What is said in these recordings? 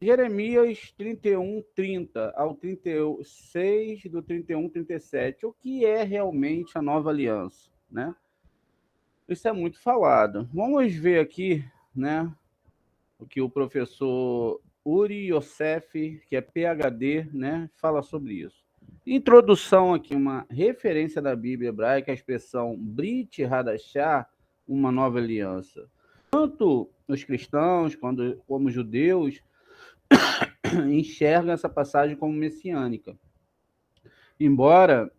Jeremias 31, 30 ao 36 do 31, 37. O que é realmente a nova aliança, né? Isso é muito falado. Vamos ver aqui, né, o que o professor Uri Yosef, que é PhD, né, fala sobre isso. Introdução aqui, uma referência da Bíblia hebraica, a expressão Brit Hadashah, uma nova aliança. Tanto os cristãos como os judeus enxergam essa passagem como messiânica. Embora,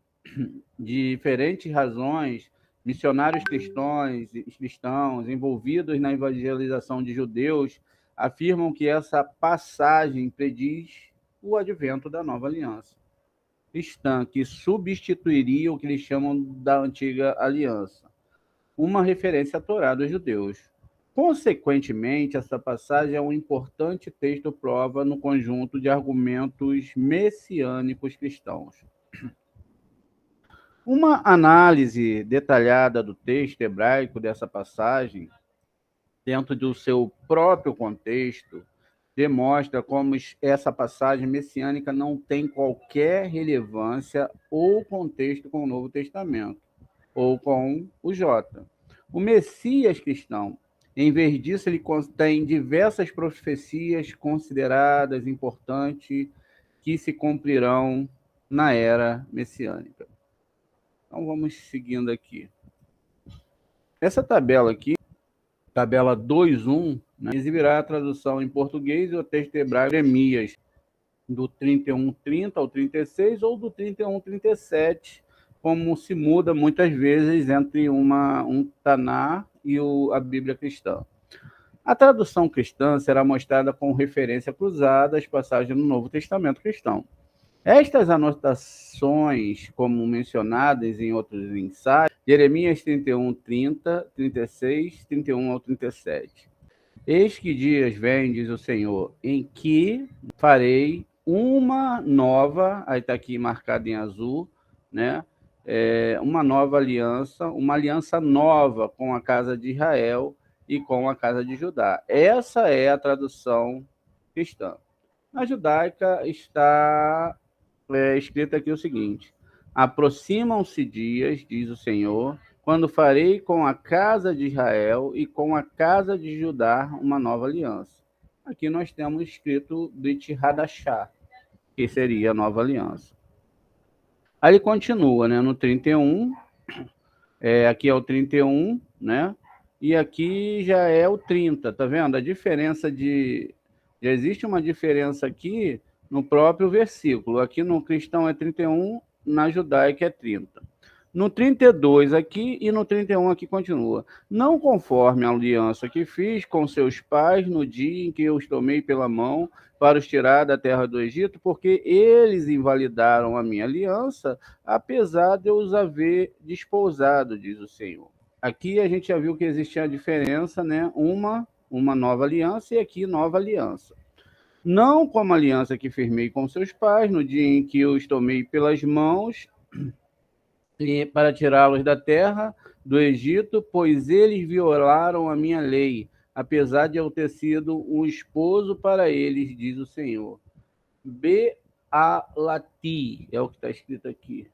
de diferentes razões, missionários cristãos envolvidos na evangelização de judeus afirmam que essa passagem prediz o advento da nova aliança cristã, que substituiria o que eles chamam da antiga aliança, uma referência à Torá dos judeus. Consequentemente, essa passagem é um importante texto-prova no conjunto de argumentos messiânicos cristãos. Uma análise detalhada do texto hebraico dessa passagem, dentro do seu próprio contexto, demonstra como essa passagem messiânica não tem qualquer relevância ou contexto com o Novo Testamento, ou com o Jota. O Messias cristão, em vez disso, ele contém diversas profecias consideradas importantes que se cumprirão na era messiânica. Então, vamos seguindo aqui. Essa tabela aqui, tabela 2.1, né, exibirá a tradução em português e o texto hebraico Jeremias, do 31:30 ao 36, ou do 31:37, como se muda muitas vezes entre um Taná e a Bíblia cristã. A tradução cristã será mostrada com referência cruzada às passagens do Novo Testamento cristão. Estas anotações, como mencionadas em outros ensaios, Jeremias 31:30, 36, 31 ao 37. Eis que dias vem, diz o Senhor, em que farei uma nova, aí está aqui marcado em azul, né? Uma nova aliança, uma aliança nova com a casa de Israel e com a casa de Judá. Essa é a tradução cristã. Na judaica está escrito aqui o seguinte: aproximam-se dias, diz o Senhor, quando farei com a casa de Israel e com a casa de Judá uma nova aliança. Aqui nós temos escrito Brit Hadashah, que seria a nova aliança. Aí ele continua, né, no 31, aqui é o 31, né, e aqui já é o 30, tá vendo? A diferença já existe uma diferença aqui no próprio versículo. Aqui no cristão é 31, na judaica é 30. No 32 aqui e no 31 aqui continua. Não conforme a aliança que fiz com seus pais no dia em que eu os tomei pela mão para os tirar da terra do Egito, porque eles invalidaram a minha aliança, apesar de eu os haver desposado, diz o Senhor. Aqui a gente já viu que existia a diferença, né? Uma nova aliança e aqui nova aliança. Não como a aliança que firmei com seus pais no dia em que eu os tomei pelas mãos para tirá-los da terra do Egito, pois eles violaram a minha lei, apesar de eu ter sido um esposo para eles, diz o Senhor. Be'alati, é o que está escrito aqui.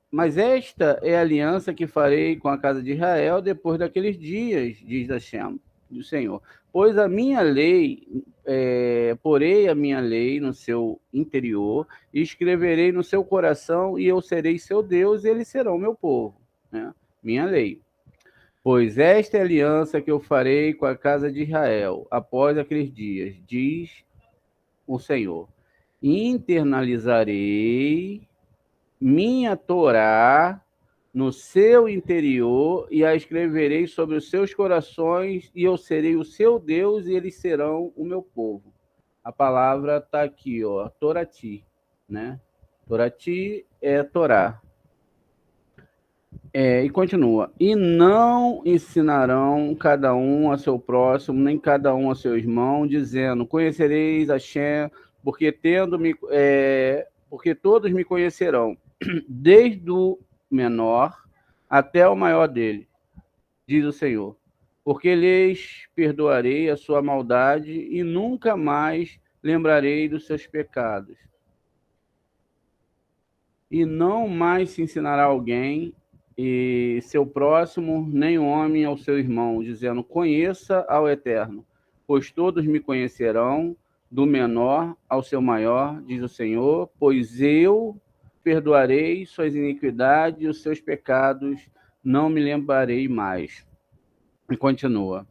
Mas esta é a aliança que farei com a casa de Israel depois daqueles dias, diz Hashem, do Senhor. Pois a minha lei, porei a minha lei no seu interior, e escreverei no seu coração, e eu serei seu Deus, e eles serão meu povo. Né? Minha lei. Pois esta é a aliança que eu farei com a casa de Israel, após aqueles dias, diz o Senhor. Internalizarei minha Torá no seu interior e a escreverei sobre os seus corações, e eu serei o seu Deus e eles serão o meu povo. A palavra está aqui, ó, Torati, né? Torati é Torá. E continua. E não ensinarão cada um a seu próximo, nem cada um a seu irmão, dizendo: conhecereis Hashem, porque todos me conhecerão, desde o menor até o maior dele, diz o Senhor. porque lhes perdoarei a sua maldade e nunca mais lembrarei dos seus pecados. E não mais se ensinará alguém e seu próximo, nem homem ao seu irmão, dizendo: conheça ao Eterno, pois todos me conhecerão, do menor ao seu maior, diz o Senhor, pois eu perdoarei suas iniquidades e os seus pecados não me lembrarei mais. E continua.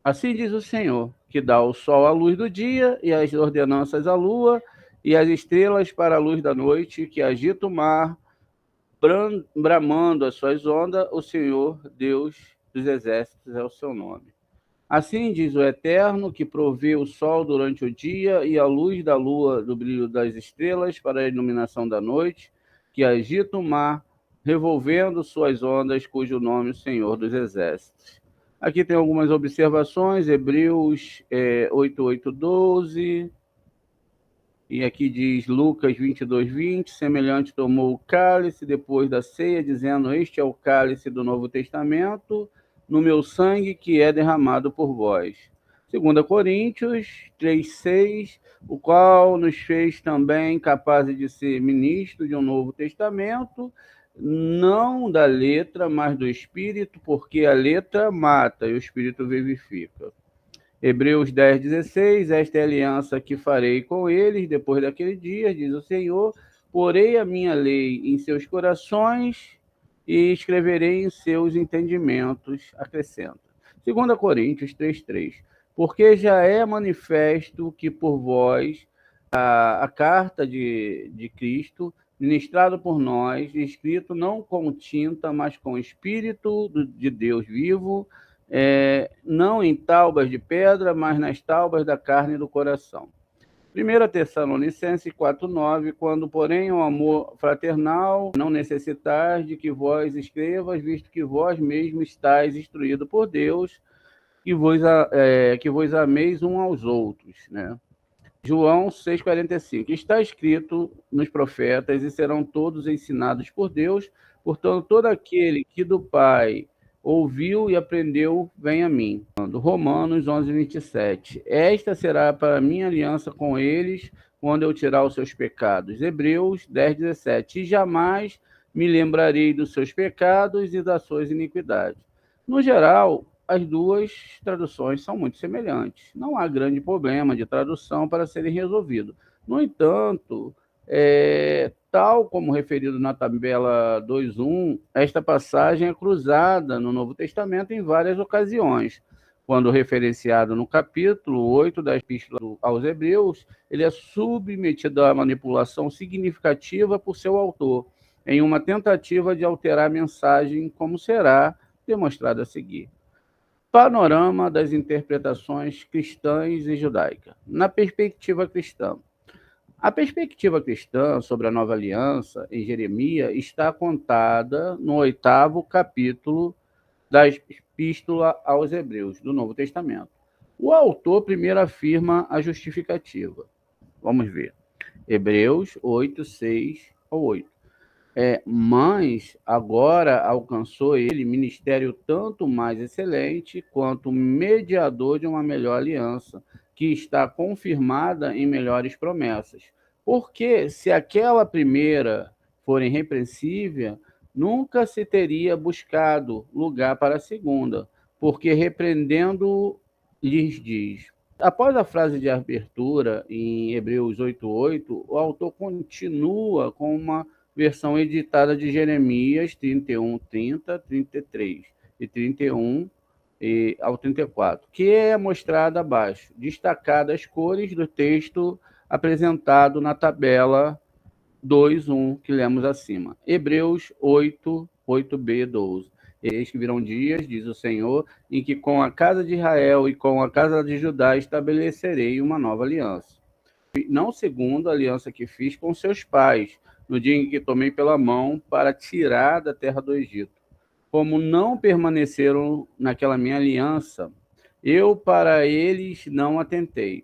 Assim diz o Senhor, que dá o sol à luz do dia e as ordenanças à lua e as estrelas para a luz da noite, que agita o mar, bramando as suas ondas, o Senhor, Deus dos exércitos, é o seu nome. Assim diz o Eterno, que provê o sol durante o dia e a luz da lua do brilho das estrelas para a iluminação da noite, que agita o mar, revolvendo suas ondas, cujo nome é o Senhor dos exércitos. Aqui tem algumas observações, Hebreus 8:12, e aqui diz Lucas 22:20, semelhante tomou o cálice depois da ceia, dizendo: este é o cálice do Novo Testamento, no meu sangue que é derramado por vós. 2 Coríntios 3:6, o qual nos fez também capazes de ser ministros de um Novo Testamento, não da letra, mas do Espírito, porque a letra mata e o Espírito vivifica. Hebreus 10:16, esta é a aliança que farei com eles depois daquele dia, diz o Senhor, porei a minha lei em seus corações e escreverei em seus entendimentos, acrescenta. 2 Coríntios 3:3, porque já é manifesto que por vós a carta de Cristo, ministrado por nós, escrito não com tinta, mas com o Espírito de Deus vivo, não em taubas de pedra, mas nas taubas da carne e do coração. 1 Tessalonicenses 4:9, quando, porém, o amor fraternal não necessitais de que vós escrevas, visto que vós mesmos estáis instruídos por Deus, que vos ameis uns aos outros, né? João 6,45. Está escrito nos profetas, e serão todos ensinados por Deus. Portanto, todo aquele que do Pai ouviu e aprendeu, vem a mim. Romanos 11:27. Esta será para mim aliança com eles, quando eu tirar os seus pecados. Hebreus 10:17. E jamais me lembrarei dos seus pecados e das suas iniquidades. No geral, as duas traduções são muito semelhantes. Não há grande problema de tradução para serem resolvidos. No entanto, tal como referido na tabela 2.1, esta passagem é cruzada no Novo Testamento em várias ocasiões. Quando referenciado no capítulo 8 da Epístola aos Hebreus, ele é submetido à manipulação significativa por seu autor, em uma tentativa de alterar a mensagem, como será demonstrado a seguir. Panorama das interpretações cristãs e judaicas. Na perspectiva cristã. A perspectiva cristã sobre a nova aliança em Jeremias está contada no 8º capítulo da Epístola aos Hebreus, do Novo Testamento. O autor primeiro afirma a justificativa. Vamos ver. Hebreus 8:6-8. Mas agora alcançou ele ministério tanto mais excelente quanto mediador de uma melhor aliança, que está confirmada em melhores promessas. Porque se aquela primeira for irrepreensível, nunca se teria buscado lugar para a segunda, porque repreendendo lhes diz. Após a frase de abertura em Hebreus 8:8, o autor continua com uma versão editada de Jeremias 31, 30, 33 e 31 ao 34, que é mostrada abaixo, destacadas as cores do texto apresentado na tabela 2.1 que lemos acima. Hebreus 8, 8b, 12. Eis que virão dias, diz o Senhor, em que com a casa de Israel e com a casa de Judá estabelecerei uma nova aliança. Não segundo a aliança que fiz com seus pais, no dia em que tomei pela mão para tirar da terra do Egito. Como não permaneceram naquela minha aliança, eu para eles não atentei,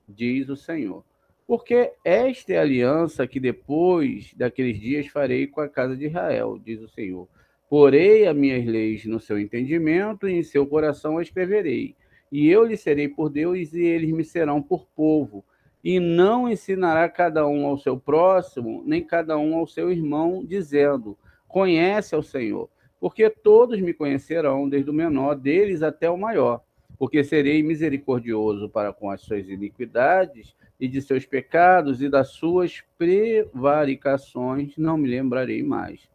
diz o Senhor. Porque esta é a aliança que depois daqueles dias farei com a casa de Israel, diz o Senhor. Porei as minhas leis no seu entendimento e em seu coração as escreverei. E eu lhes serei por Deus e eles me serão por povo. E não ensinará cada um ao seu próximo, nem cada um ao seu irmão, dizendo: Conhece ao Senhor. Porque todos me conhecerão, desde o menor deles até o maior. Porque serei misericordioso para com as suas iniquidades e de seus pecados e das suas prevaricações não me lembrarei mais.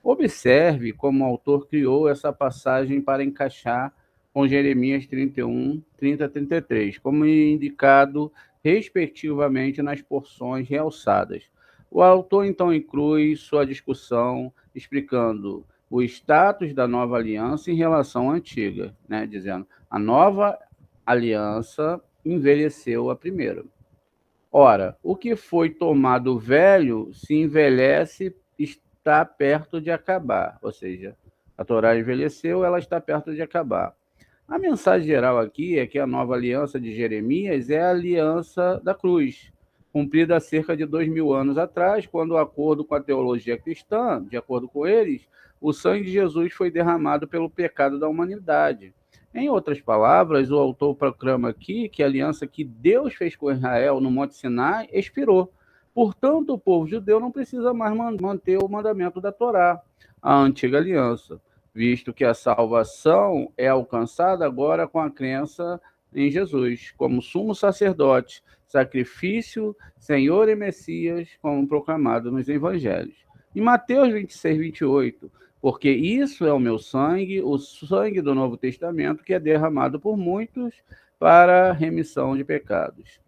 Observe como o autor criou essa passagem para encaixar com Jeremias 31, 30 a 33, como indicado respectivamente nas porções realçadas. O autor então inclui sua discussão explicando o status da nova aliança em relação à antiga, né? Dizendo a nova aliança envelheceu a primeira. Ora, o que foi tomado velho se envelhece, está perto de acabar. Ou seja, a Torá envelheceu, ela está perto de acabar. A mensagem geral aqui é que a nova aliança de Jeremias é a aliança da cruz, cumprida há cerca de 2000 anos atrás, quando, de acordo com a teologia cristã, de acordo com eles, o sangue de Jesus foi derramado pelo pecado da humanidade. Em outras palavras, o autor proclama aqui que a aliança que Deus fez com Israel no Monte Sinai expirou. Portanto, o povo judeu não precisa mais manter o mandamento da Torá, a antiga aliança, visto que a salvação é alcançada agora com a crença em Jesus, como sumo sacerdote, sacrifício, Senhor e Messias, como proclamado nos evangelhos. Em Mateus 26, 28, porque isso é o meu sangue, o sangue do Novo Testamento, que é derramado por muitos para a remissão de pecados.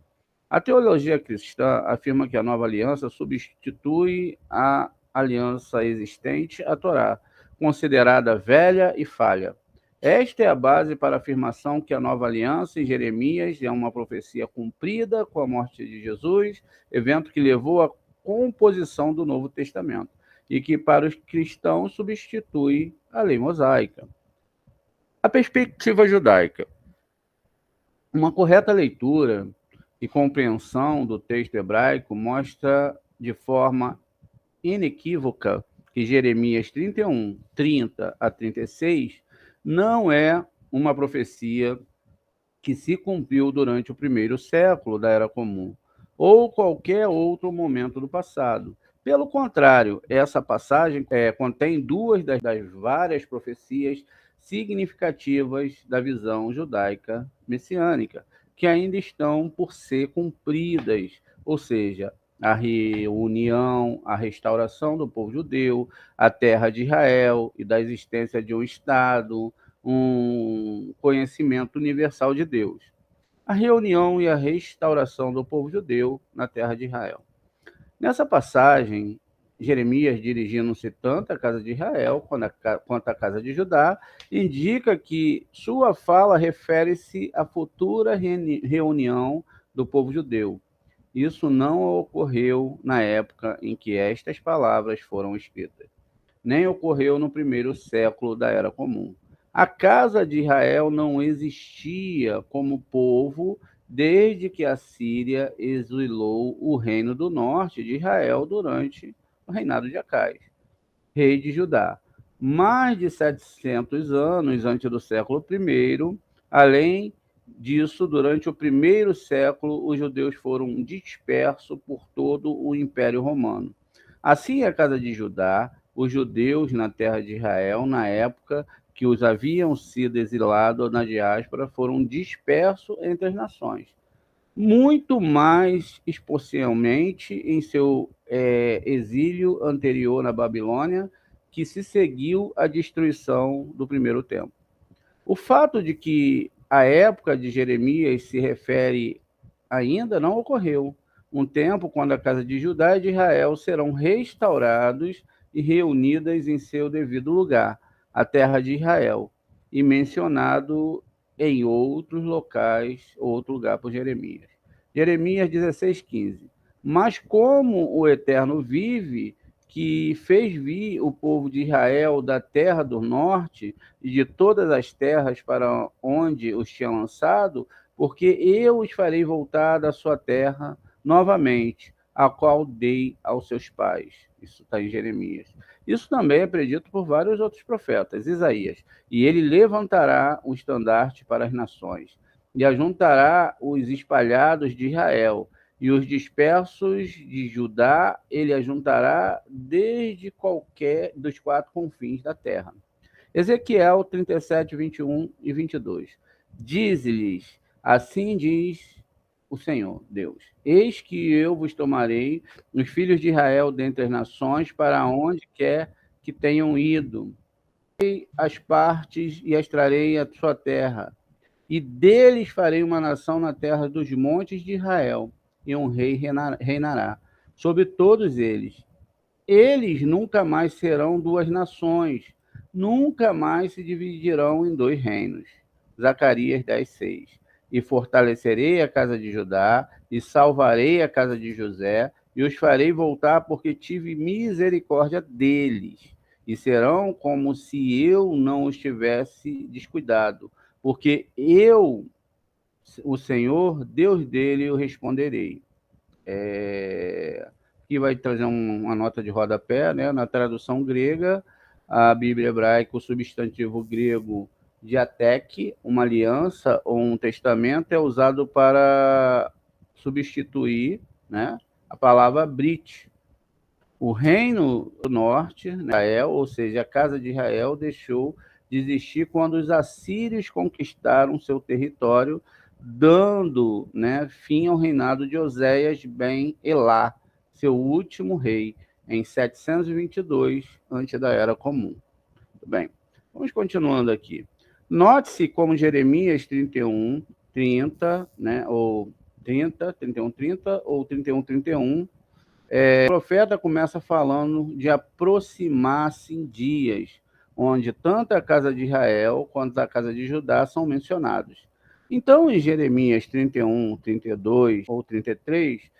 A teologia cristã afirma que a nova aliança substitui a aliança existente, a Torá, considerada velha e falha. Esta é a base para a afirmação que a nova aliança em Jeremias é uma profecia cumprida com a morte de Jesus, evento que levou à composição do Novo Testamento, e que para os cristãos substitui a lei mosaica. A perspectiva judaica. Uma correta leitura e compreensão do texto hebraico mostra de forma inequívoca que Jeremias 31, 30 a 36 não é uma profecia que se cumpriu durante o primeiro século da Era Comum, ou qualquer outro momento do passado. Pelo contrário, essa passagem contém duas das várias profecias significativas da visão judaica messiânica, que ainda estão por ser cumpridas, ou seja, a reunião, a restauração do povo judeu, a terra de Israel e da existência de um Estado, um conhecimento universal de Deus. A reunião e a restauração do povo judeu na terra de Israel. Nessa passagem, Jeremias, dirigindo-se tanto à casa de Israel quanto à casa de Judá, indica que sua fala refere-se à futura reunião do povo judeu. Isso não ocorreu na época em que estas palavras foram escritas, nem ocorreu no primeiro século da Era Comum. A casa de Israel não existia como povo desde que a Síria exilou o reino do norte de Israel durante o reinado de Acais, rei de Judá. Mais de 700 anos antes do século I, além disso, durante o primeiro século, os judeus foram dispersos por todo o Império Romano. Assim, a casa de Judá, os judeus na terra de Israel, na época que os haviam sido exilados na diáspora, foram dispersos entre as nações. Muito mais espacialmente em seu exílio anterior na Babilônia, que se seguiu à destruição do primeiro templo. O fato de que a época de Jeremias se refere ainda não ocorreu. Um tempo quando a casa de Judá e de Israel serão restaurados e reunidas em seu devido lugar, a terra de Israel, e mencionado em outros locais, outro lugar por Jeremias. Jeremias 16:15. Mas como o Eterno vive, que fez vir o povo de Israel da terra do norte e de todas as terras para onde os tinha lançado, porque eu os farei voltar da sua terra novamente, a qual dei aos seus pais. Isso está em Jeremias. Isso também é predito por vários outros profetas. Isaías: e ele levantará um estandarte para as nações, e ajuntará os espalhados de Israel, e os dispersos de Judá ele ajuntará desde qualquer dos quatro confins da terra. Ezequiel 37, 21 e 22. Diz-lhes: assim diz o Senhor Deus: eis que eu vos tomarei os filhos de Israel dentre as nações, para onde quer que tenham ido, as partes e as trarei à sua terra, e deles farei uma nação na terra dos montes de Israel, e um rei reinará sobre todos eles. Eles nunca mais serão duas nações, nunca mais se dividirão em dois reinos. Zacarias 10:6. E fortalecerei a casa de Judá, e salvarei a casa de José, e os farei voltar, porque tive misericórdia deles. E serão como se eu não os tivesse descuidado, porque eu, o Senhor, Deus dele, eu responderei. Aqui vai trazer uma nota de rodapé, né? Na tradução grega, a Bíblia hebraica, o substantivo grego diatek, uma aliança ou um testamento, é usado para substituir, né, a palavra brit. O reino do norte, né, Israel, ou seja, a casa de Israel, deixou de existir quando os assírios conquistaram seu território, dando, né, fim ao reinado de Oséias ben Elá, seu último rei, em 722, antes da Era Comum. Muito bem, vamos continuando aqui. Note-se como Jeremias 31, 30, né, ou 30, 31, 30, ou 31, 31, o profeta começa falando de aproximar-se em dias, onde tanto a casa de Israel quanto a casa de Judá são mencionados. Então, em Jeremias 31, 32 ou 33,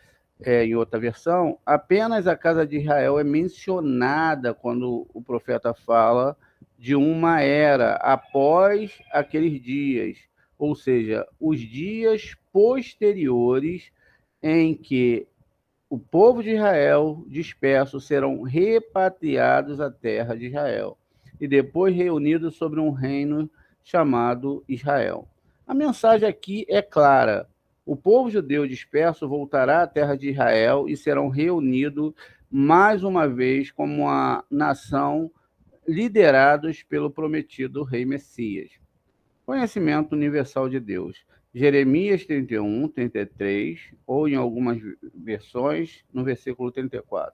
em outra versão, apenas a casa de Israel é mencionada quando o profeta fala de uma era após aqueles dias, ou seja, os dias posteriores em que o povo de Israel disperso serão repatriados à terra de Israel e depois reunidos sobre um reino chamado Israel. A mensagem aqui é clara: o povo judeu disperso voltará à terra de Israel e serão reunidos mais uma vez como uma nação, liderados pelo prometido rei Messias. Conhecimento universal de Deus. Jeremias 31, 33, ou em algumas versões, no versículo 34.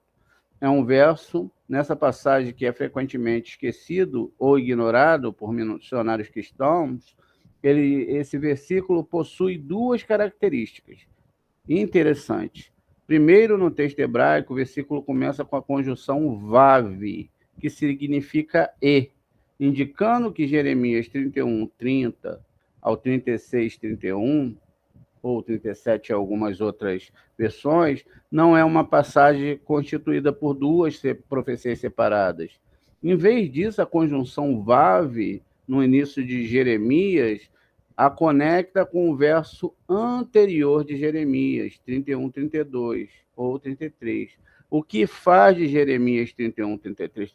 É um verso, nessa passagem, que é frequentemente esquecido ou ignorado por missionários cristãos. Esse versículo possui duas características interessantes. Primeiro, no texto hebraico, o versículo começa com a conjunção vav, que significa e, indicando que Jeremias 31, 30 ao 36, 31, ou 37 em algumas outras versões, não é uma passagem constituída por duas profecias separadas. Em vez disso, a conjunção vav, no início de Jeremias, a conecta com o verso anterior de Jeremias, 31, 32 ou 33. O que faz de Jeremias 31, 33,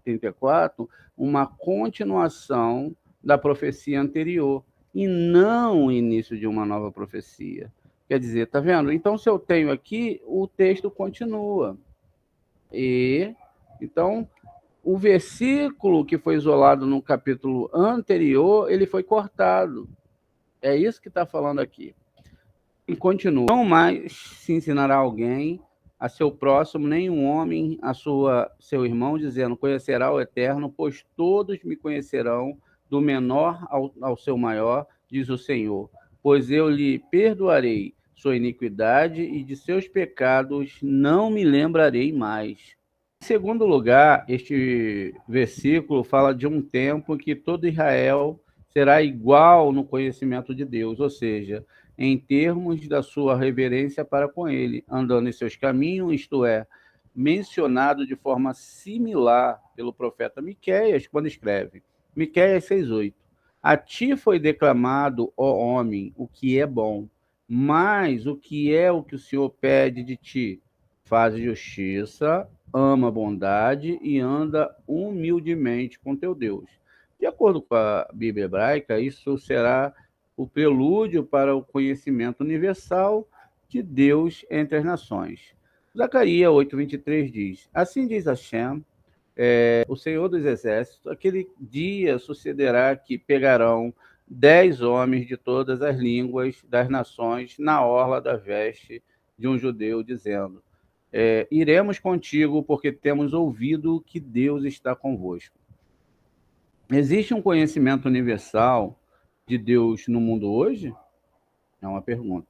34 uma continuação da profecia anterior e não o início de uma nova profecia. Quer dizer, tá vendo? Então, se eu tenho aqui, o texto continua. E então, o versículo que foi isolado no capítulo anterior, ele foi cortado. É isso que está falando aqui. E continua: não mais se ensinará alguém a seu próximo, nem um homem a seu irmão, dizendo: conhecerá o Eterno, pois todos me conhecerão, do menor ao seu maior, diz o Senhor. Pois eu lhe perdoarei sua iniquidade e de seus pecados não me lembrarei mais. Em segundo lugar, este versículo fala de um tempo que todo Israel será igual no conhecimento de Deus, ou seja, em termos da sua reverência para com ele, andando em seus caminhos, isto é, mencionado de forma similar pelo profeta Miqueias, quando escreve, Miqueias 6:8. A ti foi declamado, ó homem, o que é bom, mas o que é o que o Senhor pede de ti? Faz justiça, ama a bondade e anda humildemente com teu Deus. De acordo com a Bíblia hebraica, isso será o prelúdio para o conhecimento universal de Deus entre as nações. Zacarias 8:23 diz: Assim diz Hashem, o Senhor dos Exércitos, aquele dia sucederá que pegarão 10 homens de todas as línguas das nações na orla da veste de um judeu, dizendo: iremos contigo, porque temos ouvido que Deus está convosco. Existe um conhecimento universal de Deus no mundo hoje? É uma pergunta.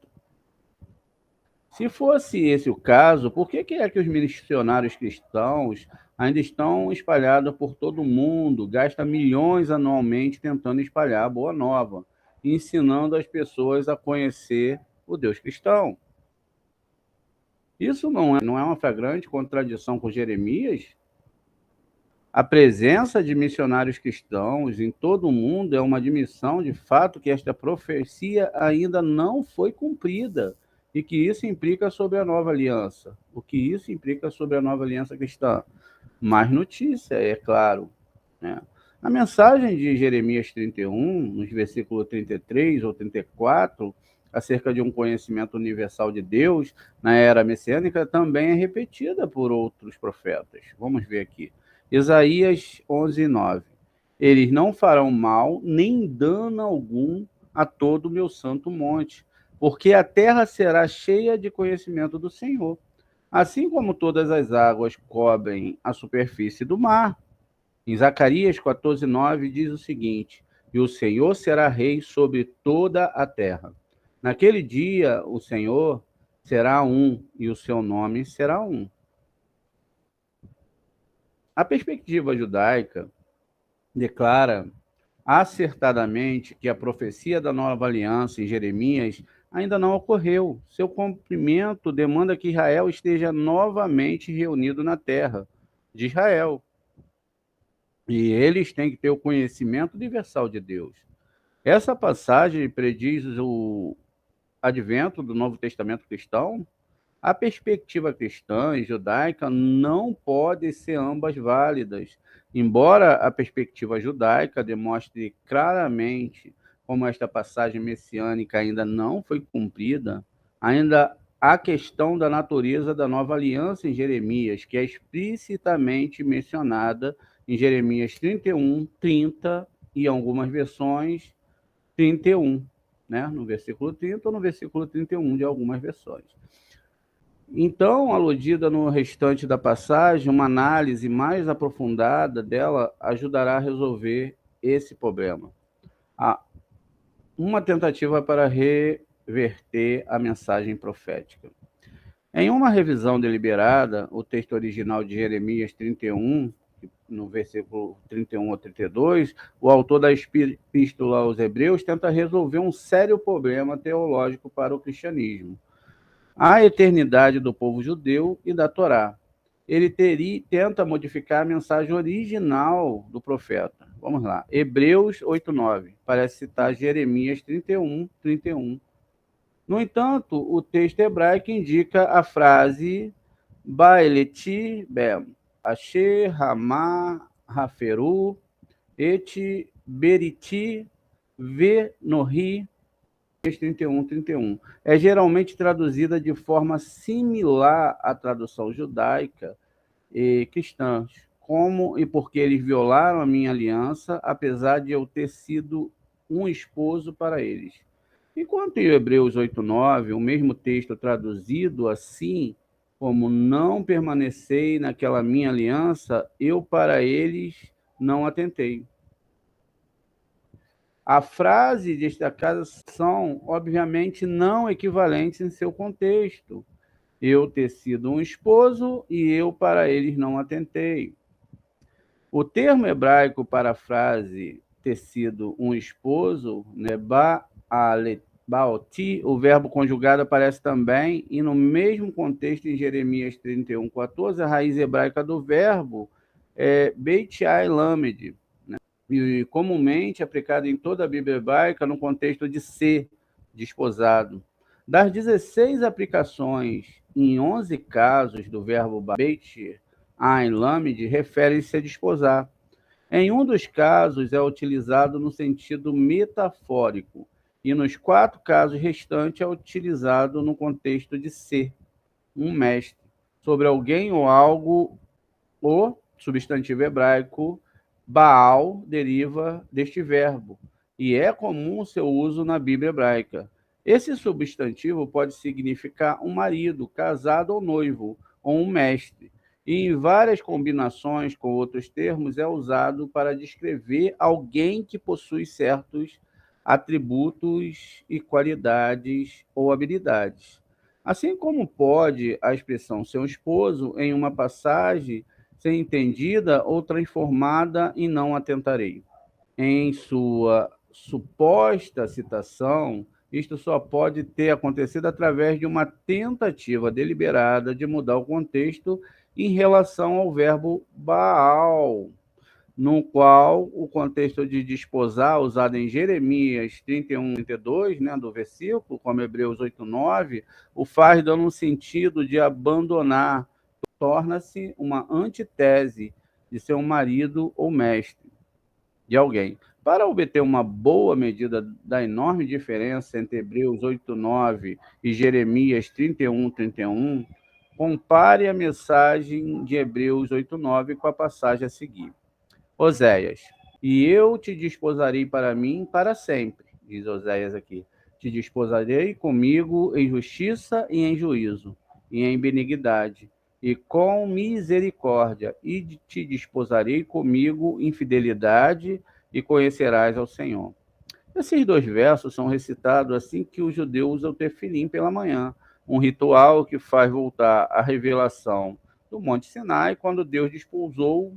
Se fosse esse o caso, por que é que os missionários cristãos ainda estão espalhados por todo o mundo, gastam milhões anualmente tentando espalhar a boa nova, ensinando as pessoas a conhecer o Deus cristão? Isso não é uma flagrante contradição com Jeremias? A presença de missionários cristãos em todo o mundo é uma admissão de fato que esta profecia ainda não foi cumprida e que isso implica sobre a nova aliança. O que isso implica sobre a nova aliança cristã? Mais notícia, é claro, né? A mensagem de Jeremias 31, nos versículos 33 ou 34, acerca de um conhecimento universal de Deus na era messiânica, também é repetida por outros profetas. Vamos ver aqui. Isaías 11:9. Eles não farão mal nem dano algum a todo o meu santo monte, porque a terra será cheia de conhecimento do Senhor, assim como todas as águas cobrem a superfície do mar. Em Zacarias 14:9 diz o seguinte: E o Senhor será rei sobre toda a terra. Naquele dia, o Senhor será um e o seu nome será um. A perspectiva judaica declara acertadamente que a profecia da nova aliança em Jeremias ainda não ocorreu. Seu cumprimento demanda que Israel esteja novamente reunido na terra de Israel. E eles têm que ter o conhecimento universal de Deus. Essa passagem prediz o advento do Novo Testamento cristão. A perspectiva cristã e judaica não pode ser ambas válidas. Embora a perspectiva judaica demonstre claramente como esta passagem messiânica ainda não foi cumprida, ainda há a questão da natureza da nova aliança em Jeremias, que é explicitamente mencionada em Jeremias 31, 30 e algumas versões 31, né? No versículo 30 ou no versículo 31 de algumas versões. Então, aludida no restante da passagem, uma análise mais aprofundada dela ajudará a resolver esse problema. Uma tentativa para reverter a mensagem profética. Em uma revisão deliberada, o texto original de Jeremias 31, no versículo 31 a 32, o autor da Epístola aos Hebreus tenta resolver um sério problema teológico para o cristianismo: a eternidade do povo judeu e da Torá. Ele tenta modificar a mensagem original do profeta. Vamos lá. Hebreus 8:9. Parece citar Jeremias 31:31. No entanto, o texto hebraico indica a frase Baeleti Bem, Asher Ramá Haferu Et Beriti Venohi 31:31. É geralmente traduzida de forma similar à tradução judaica e cristã, como e porque eles violaram a minha aliança, apesar de eu ter sido um esposo para eles. Enquanto em Hebreus 8:9, o mesmo texto traduzido assim, como não permanecei naquela minha aliança, eu para eles não atentei. A frase destacada são, obviamente, não equivalentes em seu contexto. Eu ter sido um esposo e eu para eles não atentei. O termo hebraico para a frase ter sido um esposo, né, baoti, o verbo conjugado aparece também, e no mesmo contexto em Jeremias 31:14, a raiz hebraica do verbo é beitai lamed, e comumente aplicado em toda a Bíblia hebraica no contexto de ser desposado. Das 16 aplicações em 11 casos do verbo beit, Lâmide, refere-se a desposar. Em um dos casos, é utilizado no sentido metafórico, e nos 4 casos restantes é utilizado no contexto de ser um mestre sobre alguém ou algo. O substantivo hebraico Baal deriva deste verbo, e é comum o seu uso na Bíblia hebraica. Esse substantivo pode significar um marido, casado ou noivo, ou um mestre, e em várias combinações com outros termos é usado para descrever alguém que possui certos atributos e qualidades ou habilidades. Assim como pode a expressão seu esposo em uma passagem ser entendida ou transformada em não atentarei. Em sua suposta citação, isto só pode ter acontecido através de uma tentativa deliberada de mudar o contexto em relação ao verbo Baal, no qual o contexto de desposar, usado em Jeremias 31, 32, né, do versículo, como Hebreus 8, 9, o faz dando um sentido de abandonar, torna-se uma antitese de ser um marido ou mestre de alguém. Para obter uma boa medida da enorme diferença entre Hebreus 8, 9 e Jeremias 31, 31, compare a mensagem de Hebreus 8, 9 com a passagem a seguir. Oséias, e eu te desposarei para mim para sempre, diz Oséias aqui. Te desposarei comigo em justiça e em juízo, e em benignidade, e com misericórdia, e te desposarei comigo em fidelidade, e conhecerás ao Senhor. Esses 2 versos são recitados assim que o judeu usa o tefilim pela manhã, um ritual que faz voltar a revelação do Monte Sinai, quando Deus desposou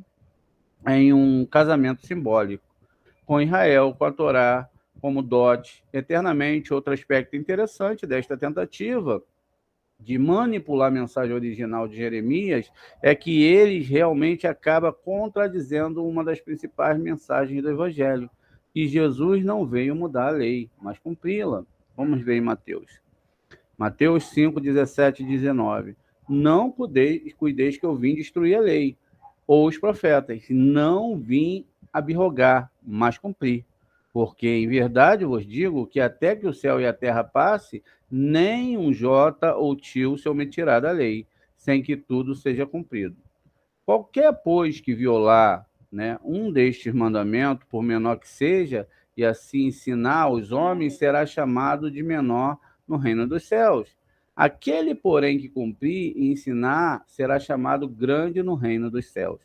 em um casamento simbólico com Israel, com a Torá, como dote eternamente. Outro aspecto interessante desta tentativa de manipular a mensagem original de Jeremias é que eles realmente acaba contradizendo uma das principais mensagens do Evangelho, que Jesus não veio mudar a lei, mas cumpri-la. Vamos ver em Mateus. Mateus 5, 17 e 19. Não cuideis que eu vim destruir a lei, ou os profetas. Não vim abrogar, mas cumprir. Porque, em verdade, vos digo que até que o céu e a terra passe, nem um jota ou tio se omitirá da lei, sem que tudo seja cumprido. Qualquer, pois, que violar, né, um destes mandamentos, por menor que seja, e assim ensinar aos homens, será chamado de menor no reino dos céus. Aquele, porém, que cumprir e ensinar, será chamado grande no reino dos céus.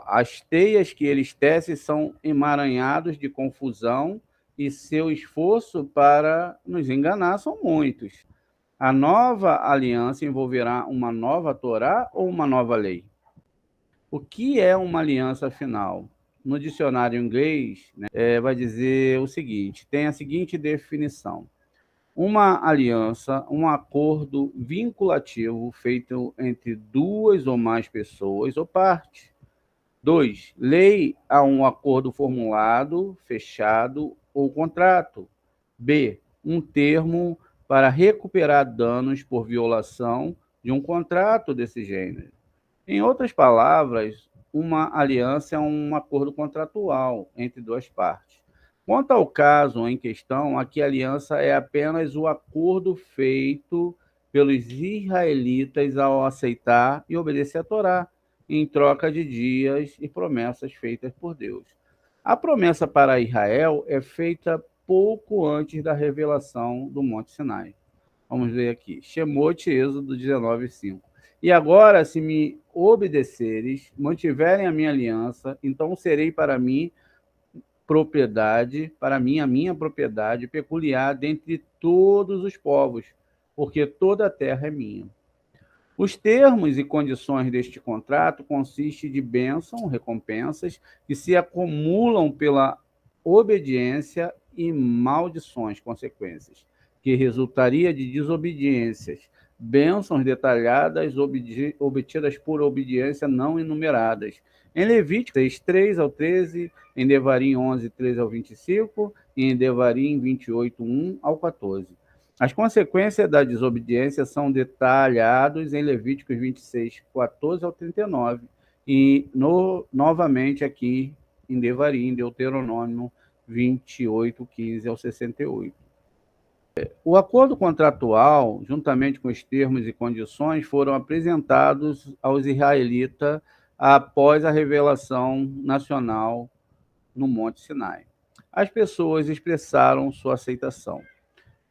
As teias que eles tecem são emaranhados de confusão, e seu esforço para nos enganar são muitos. A nova aliança envolverá uma nova Torá ou uma nova lei? O que é uma aliança, afinal? No dicionário inglês, né, vai dizer o seguinte, tem a seguinte definição. Uma aliança, um acordo vinculativo feito entre 2 ou mais pessoas ou partes. 2. Lei a um acordo formulado, fechado ou contrato. B. Um termo para recuperar danos por violação de um contrato desse gênero. Em outras palavras, uma aliança é um acordo contratual entre 2 partes. Quanto ao caso em questão, aqui a aliança é apenas o acordo feito pelos israelitas ao aceitar e obedecer a Torá, em troca de dias e promessas feitas por Deus. A promessa para Israel é feita pouco antes da revelação do Monte Sinai. Vamos ver aqui. Shemot, Êxodo 19, 5. E agora, se me obedeceres, mantiverem a minha aliança, então serei para mim propriedade, para mim a minha propriedade peculiar dentre todos os povos, porque toda a terra é minha. Os termos e condições deste contrato consistem de bênção, recompensas, que se acumulam pela obediência, e maldições, consequências, que resultaria de desobediências, bênçãos detalhadas obtidas por obediência não enumeradas. Em Levítico 6, 3 ao 13, em Devarim 11, 13 ao 25, e em Devarim 28, 1 ao 14. As consequências da desobediência são detalhadas em Levíticos 26, 14 ao 39, e novamente aqui em Devarim, Deuteronômio 28, 15 ao 68. O acordo contratual, juntamente com os termos e condições, foram apresentados aos israelitas após a revelação nacional no Monte Sinai. As pessoas expressaram sua aceitação.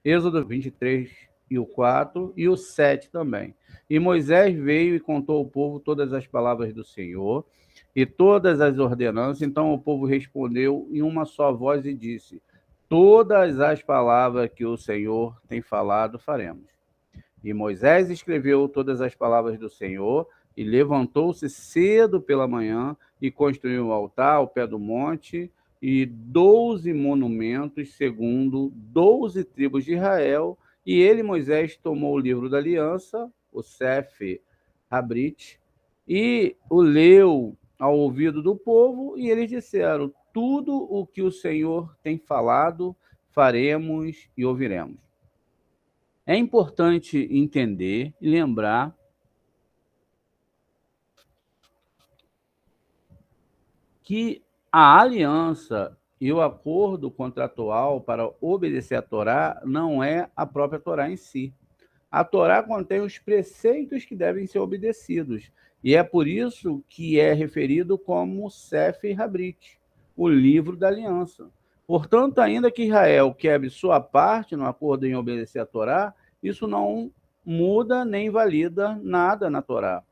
Êxodo 23 e o 4 e o 7 também. E Moisés veio e contou ao povo todas as palavras do Senhor e todas as ordenanças. Então o povo respondeu em uma só voz e disse: todas as palavras que o Senhor tem falado faremos. E Moisés escreveu todas as palavras do Senhor e levantou-se cedo pela manhã e construiu um altar ao pé do monte e 12 monumentos, segundo 12 tribos de Israel. E ele, Moisés, tomou o livro da aliança, o Sefer Habrit, e o leu ao ouvido do povo, e eles disseram: tudo o que o Senhor tem falado, faremos e ouviremos. É importante entender e lembrar que a aliança e o acordo contratual para obedecer a Torá não é a própria Torá em si. A Torá contém os preceitos que devem ser obedecidos, e é por isso que é referido como Sefer Habrit, o livro da aliança. Portanto, ainda que Israel quebre sua parte no acordo em obedecer a Torá, isso não muda nem invalida nada na Torá.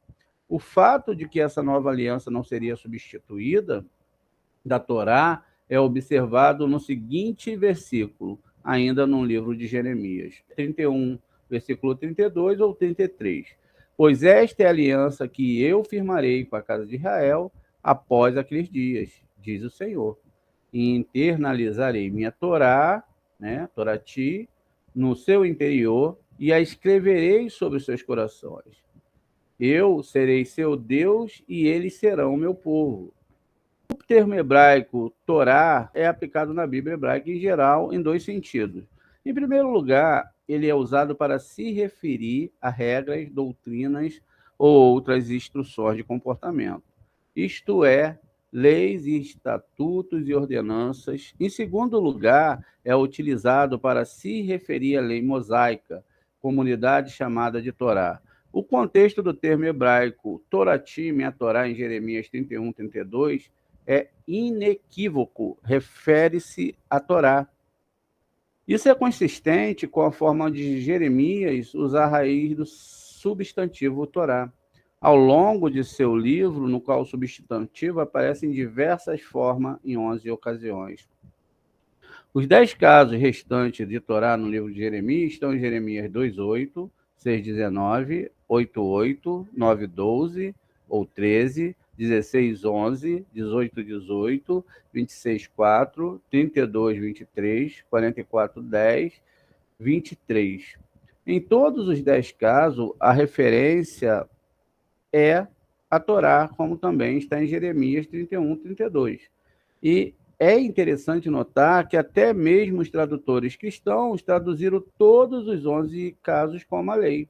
O fato de que essa nova aliança não seria substituída da Torá é observado no seguinte versículo, ainda no livro de Jeremias, 31, versículo 32 ou 33. Pois esta é a aliança que eu firmarei com a casa de Israel após aqueles dias, diz o Senhor. E internalizarei minha Torá, Torati, no seu interior e a escreverei sobre os seus corações. Eu serei seu Deus e eles serão meu povo. O termo hebraico Torá é aplicado na Bíblia hebraica em geral em dois sentidos. Em primeiro lugar, ele é usado para se referir a regras, doutrinas ou outras instruções de comportamento. Isto é, leis e estatutos e ordenanças. Em segundo lugar, é utilizado para se referir à lei mosaica, comunidade chamada de Torá. O contexto do termo hebraico Torati, minha Torá, em Jeremias 31, 32, é inequívoco, refere-se à Torá. Isso é consistente com a forma de Jeremias usar a raiz do substantivo Torá. Ao longo de seu livro, no qual o substantivo aparece em diversas formas em 11 ocasiões. Os 10 casos restantes de Torá no livro de Jeremias estão em Jeremias 2:8, 6:19, 8:8, 9:12 ou 13, 16:11, 18:18, 26:4, 32:23, 44:10, 23. Em todos os 10 casos, a referência é a Torá, como também está em Jeremias 31, 32. E é interessante notar que até mesmo os tradutores cristãos traduziram todos os 11 casos como a lei,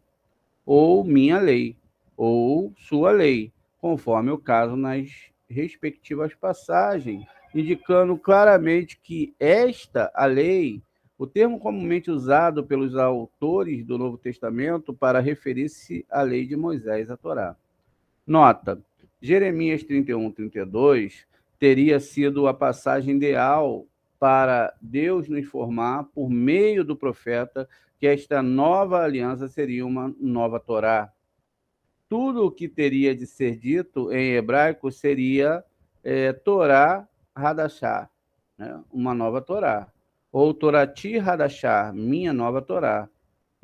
ou minha lei, ou sua lei, conforme o caso nas respectivas passagens, indicando claramente que a lei, o termo comumente usado pelos autores do Novo Testamento para referir-se à lei de Moisés, a Torá. Nota: Jeremias 31, 32 teria sido a passagem ideal para Deus nos informar, por meio do profeta, que esta nova aliança seria uma nova Torá. Tudo o que teria de ser dito em hebraico seria Torá Hadashah, uma nova Torá. Ou Torati Hadashah, minha nova Torá,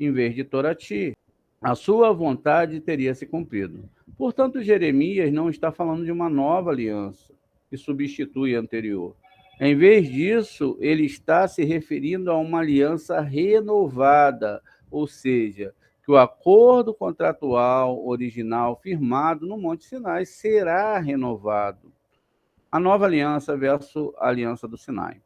em vez de Torati. A sua vontade teria se cumprido. Portanto, Jeremias não está falando de uma nova aliança que substitui a anterior. Em vez disso, ele está se referindo a uma aliança renovada, ou seja, que o acordo contratual original firmado no Monte Sinai será renovado. A nova aliança versus a aliança do Sinai.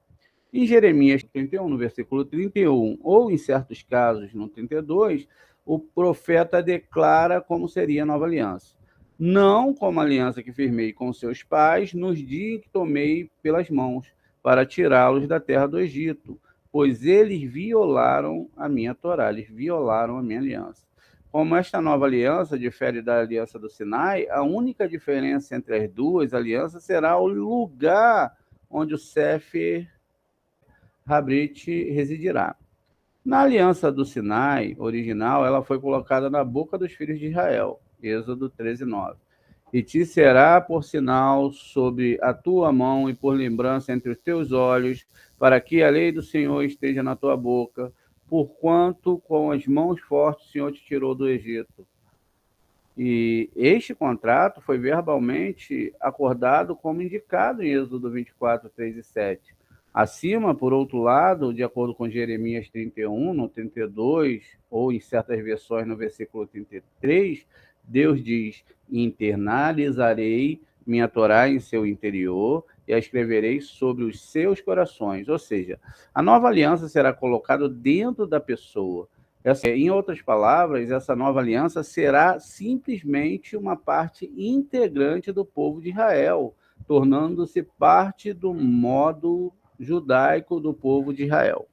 Em Jeremias 31, no versículo 31, ou em certos casos, no 32, o profeta declara como seria a nova aliança. Não como a aliança que firmei com seus pais nos dias que tomei pelas mãos, para tirá-los da terra do Egito, pois eles violaram a minha Torá, eles violaram a minha aliança. Como esta nova aliança difere da aliança do Sinai, a única diferença entre as duas alianças será o lugar onde o Sefer Habrit residirá. Na aliança do Sinai original, ela foi colocada na boca dos filhos de Israel, Êxodo 13:9. E te será por sinal sobre a tua mão e por lembrança entre os teus olhos, para que a lei do Senhor esteja na tua boca, porquanto com as mãos fortes o Senhor te tirou do Egito. E este contrato foi verbalmente acordado como indicado em Êxodo 24, 3 e 7. Acima, por outro lado, de acordo com Jeremias 31, no 32, ou em certas versões no versículo 33, Deus diz: internalizarei minha Torá em seu interior e a escreverei sobre os seus corações. Ou seja, a nova aliança será colocada dentro da pessoa. Em outras palavras, essa nova aliança será simplesmente uma parte integrante do povo de Israel, tornando-se parte do modo judaico do povo de Israel.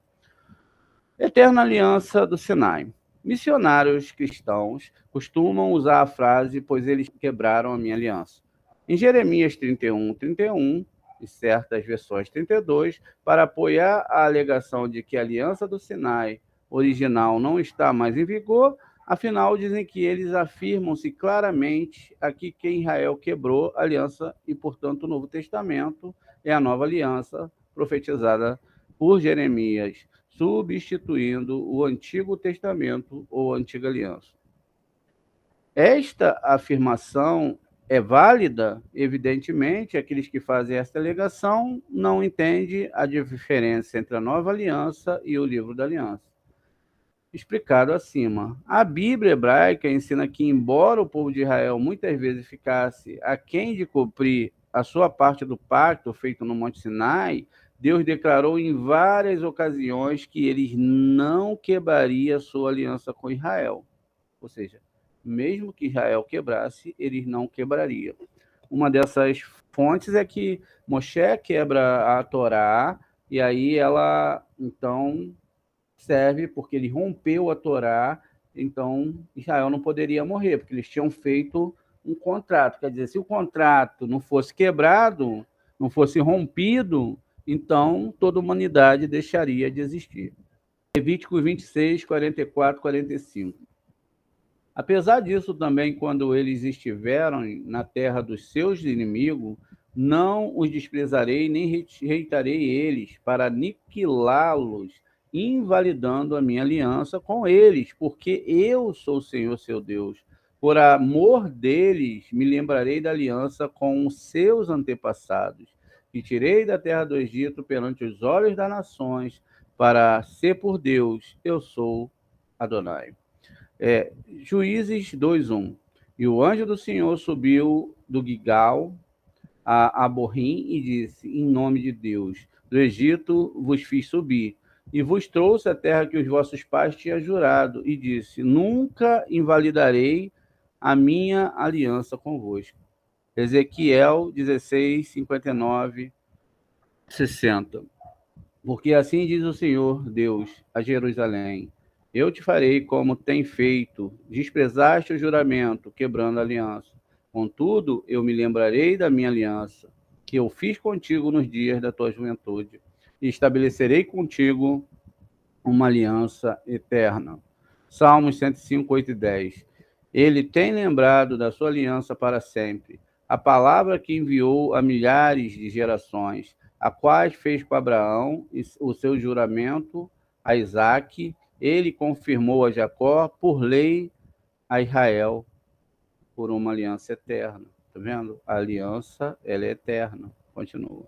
Eterna Aliança do Sinai. Missionários cristãos costumam usar a frase, pois eles quebraram a minha aliança. Em Jeremias 31, 31, e certas versões 32, para apoiar a alegação de que a aliança do Sinai original não está mais em vigor, afinal dizem que eles afirmam-se claramente aqui que Israel quebrou a aliança e, portanto, o Novo Testamento é a nova aliança profetizada por Jeremias, substituindo o Antigo Testamento ou Antiga Aliança. Esta afirmação é válida? Evidentemente, aqueles que fazem esta alegação não entendem a diferença entre a Nova Aliança e o Livro da Aliança. Explicado acima. A Bíblia hebraica ensina que, embora o povo de Israel muitas vezes ficasse aquém de cumprir a sua parte do pacto feito no Monte Sinai, Deus declarou em várias ocasiões que eles não quebraria sua aliança com Israel. Ou seja, mesmo que Israel quebrasse, eles não quebrariam. Uma dessas fontes é que Moshe quebra a Torá, e aí ela, então, serve porque ele rompeu a Torá, então Israel não poderia morrer, porque eles tinham feito um contrato. Quer dizer, se o contrato não fosse quebrado, não fosse rompido, então toda a humanidade deixaria de existir. Levíticos 26, 44, 45. Apesar disso, também, quando eles estiveram na terra dos seus inimigos, não os desprezarei, nem rejeitarei eles, para aniquilá-los, invalidando a minha aliança com eles, porque eu sou o Senhor, seu Deus. Por amor deles, me lembrarei da aliança com os seus antepassados, que tirei da terra do Egito perante os olhos das nações, para ser por Deus, eu sou Adonai. Juízes 2:1. E o anjo do Senhor subiu do Gigal a Borrim e disse: em nome de Deus, do Egito vos fiz subir, e vos trouxe a terra que os vossos pais tinham jurado, e disse: nunca invalidarei a minha aliança convosco. Ezequiel 16, 59, 60. Porque assim diz o Senhor Deus a Jerusalém: eu te farei como tem feito, desprezaste o juramento, quebrando a aliança. Contudo, eu me lembrarei da minha aliança, que eu fiz contigo nos dias da tua juventude, e estabelecerei contigo uma aliança eterna. Salmos 105, 8 e 10. Ele tem lembrado da sua aliança para sempre, a palavra que enviou a milhares de gerações, a quais fez com Abraão o seu juramento a Isaque, ele confirmou a Jacó por lei, a Israel por uma aliança eterna. Está vendo? A aliança, ela é eterna. Continua.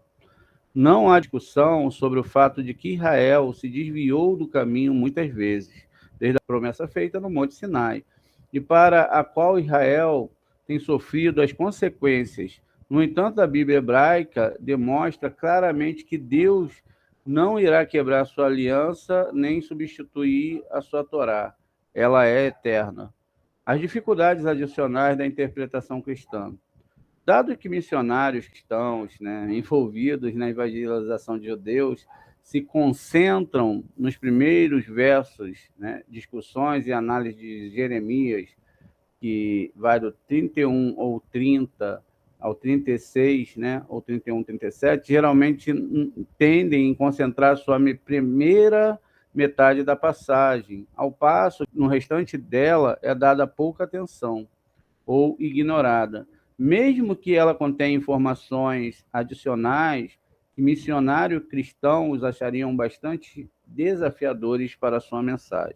Não há discussão sobre o fato de que Israel se desviou do caminho muitas vezes, desde a promessa feita no Monte Sinai, e para a qual Israel tem sofrido as consequências. No entanto, a Bíblia hebraica demonstra claramente que Deus não irá quebrar sua aliança, nem substituir a sua Torá. Ela é eterna. As dificuldades adicionais da interpretação cristã. Dado que missionários cristãos, né, envolvidos na evangelização de judeus se concentram nos primeiros versos, né, discussões e análise de Jeremias, que vai do 31 ou 30 ao 36, né, ou 31, 37, geralmente tendem a concentrar sua primeira metade da passagem, ao passo que no restante dela é dada pouca atenção ou ignorada, mesmo que ela contenha informações adicionais que missionários cristãos achariam bastante desafiadores para a sua mensagem.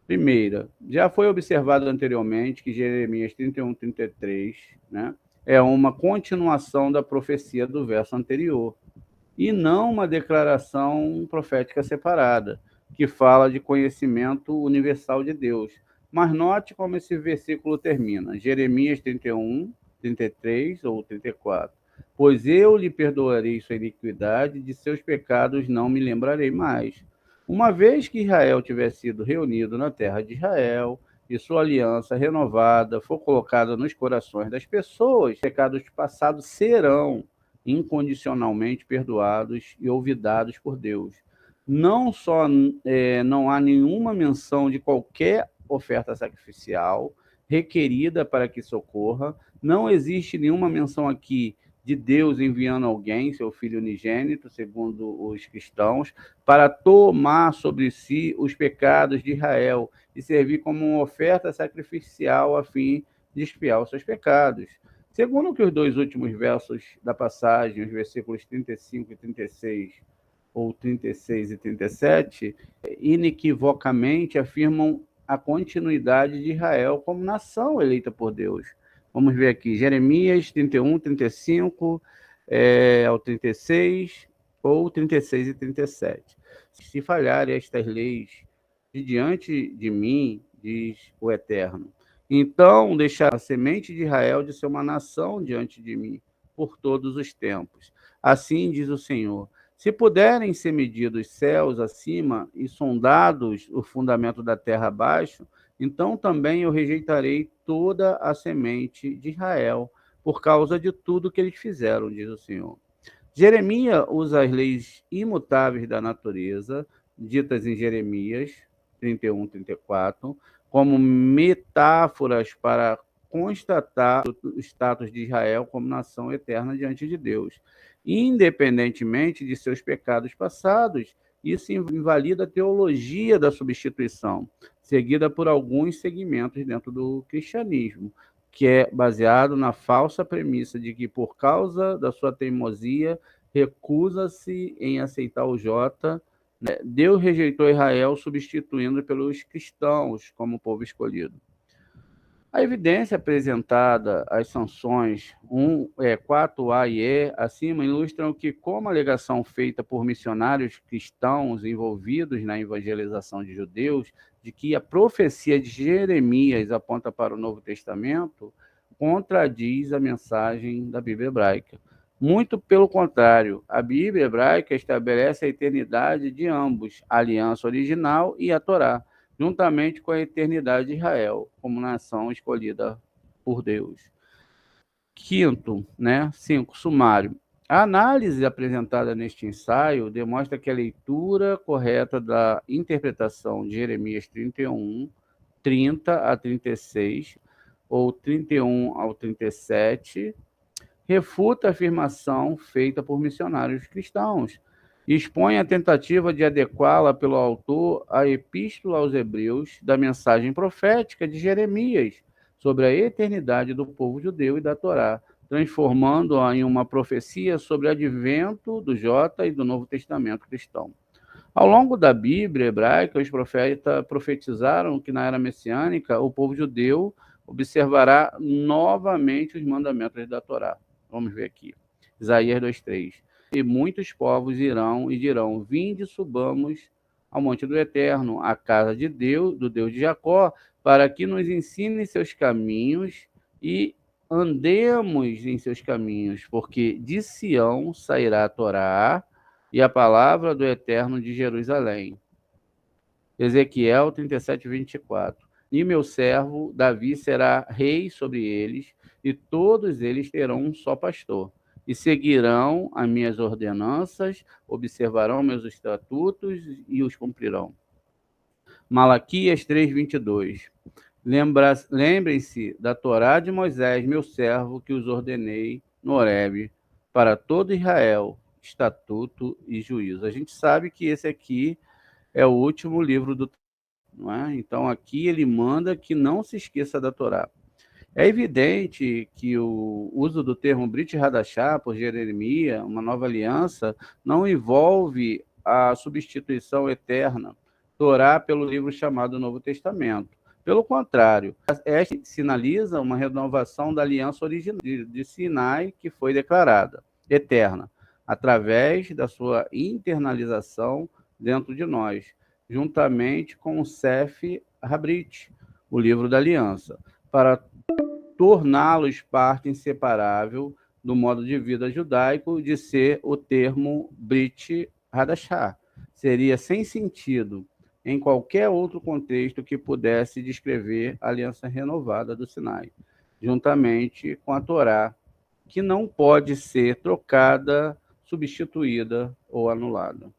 Primeira, já foi observado anteriormente que Jeremias 31, 33, né, é uma continuação da profecia do verso anterior, e não uma declaração profética separada, que fala de conhecimento universal de Deus. Mas note como esse versículo termina, Jeremias 31, 33 ou 34. Pois eu lhe perdoarei sua iniquidade, de seus pecados não me lembrarei mais. Uma vez que Israel tiver sido reunido na terra de Israel, e sua aliança renovada for colocada nos corações das pessoas, pecados passados serão incondicionalmente perdoados e olvidados por Deus. Não só não há nenhuma menção de qualquer oferta sacrificial requerida para que socorra, não existe nenhuma menção aqui de Deus enviando alguém, seu filho unigênito, segundo os cristãos, para tomar sobre si os pecados de Israel e servir como uma oferta sacrificial a fim de expiar os seus pecados. Segundo que os dois últimos versos da passagem, os versículos 35 e 36, ou 36 e 37, inequivocamente afirmam a continuidade de Israel como nação eleita por Deus. Vamos ver aqui, Jeremias 31, 35 ao 36, ou 36 e 37. Se falharem estas leis de diante de mim, diz o Eterno, então deixar a semente de Israel de ser uma nação diante de mim por todos os tempos. Assim diz o Senhor. Se puderem ser medidos os céus acima e sondados o fundamento da terra abaixo, então também eu rejeitarei toda a semente de Israel, por causa de tudo que eles fizeram, diz o Senhor. Jeremias usa as leis imutáveis da natureza, ditas em Jeremias 31, 34, como metáforas para constatar o status de Israel como nação eterna diante de Deus. Independentemente de seus pecados passados, isso invalida a teologia da substituição, seguida por alguns segmentos dentro do cristianismo, que é baseado na falsa premissa de que, por causa da sua teimosia, recusa-se em aceitar o Jota, né? Deus rejeitou Israel, substituindo pelos cristãos como povo escolhido. A evidência apresentada, as sanções 4A e E acima, ilustram que, como alegação feita por missionários cristãos envolvidos na evangelização de judeus, de que a profecia de Jeremias aponta para o Novo Testamento, contradiz a mensagem da Bíblia hebraica. Muito pelo contrário, a Bíblia hebraica estabelece a eternidade de ambos, a aliança original e a Torá, juntamente com a eternidade de Israel, como nação escolhida por Deus. Quinto, 5, sumário. A análise apresentada neste ensaio demonstra que a leitura correta da interpretação de Jeremias 31, 30 a 36, ou 31 ao 37, refuta a afirmação feita por missionários cristãos e expõe a tentativa de adequá-la pelo autor à Epístola aos Hebreus da mensagem profética de Jeremias sobre a eternidade do povo judeu e da Torá, transformando-a em uma profecia sobre o advento do Jota e do Novo Testamento cristão. Ao longo da Bíblia hebraica, os profetas profetizaram que na era messiânica o povo judeu observará novamente os mandamentos da Torá. Vamos ver aqui. Isaías 2:3. E muitos povos irão e dirão: vinde, subamos ao monte do Eterno, à casa de Deus, do Deus de Jacó, para que nos ensine seus caminhos e andemos em seus caminhos, porque de Sião sairá a Torá e a palavra do Eterno de Jerusalém. Ezequiel 37, 24. E meu servo Davi será rei sobre eles, e todos eles terão um só pastor. E seguirão as minhas ordenanças, observarão meus estatutos e os cumprirão. Malaquias 3, 22. Lembrem-se da Torá de Moisés, meu servo, que os ordenei no Horebe, para todo Israel, estatuto e juízo. A gente sabe que esse aqui é o último livro do, não é? Então aqui ele manda que não se esqueça da Torá. É evidente que o uso do termo Brit Hadashah por Jeremias, uma nova aliança, não envolve a substituição eterna Torá pelo livro chamado Novo Testamento. Pelo contrário, esta sinaliza uma renovação da aliança original de Sinai que foi declarada eterna, através da sua internalização dentro de nós, juntamente com o Sefer Habrit, o livro da aliança, para torná-los parte inseparável do modo de vida judaico de ser o termo Brit Hadashah. Seria sem sentido em qualquer outro contexto que pudesse descrever a aliança renovada do Sinai, juntamente com a Torá, que não pode ser trocada, substituída ou anulada.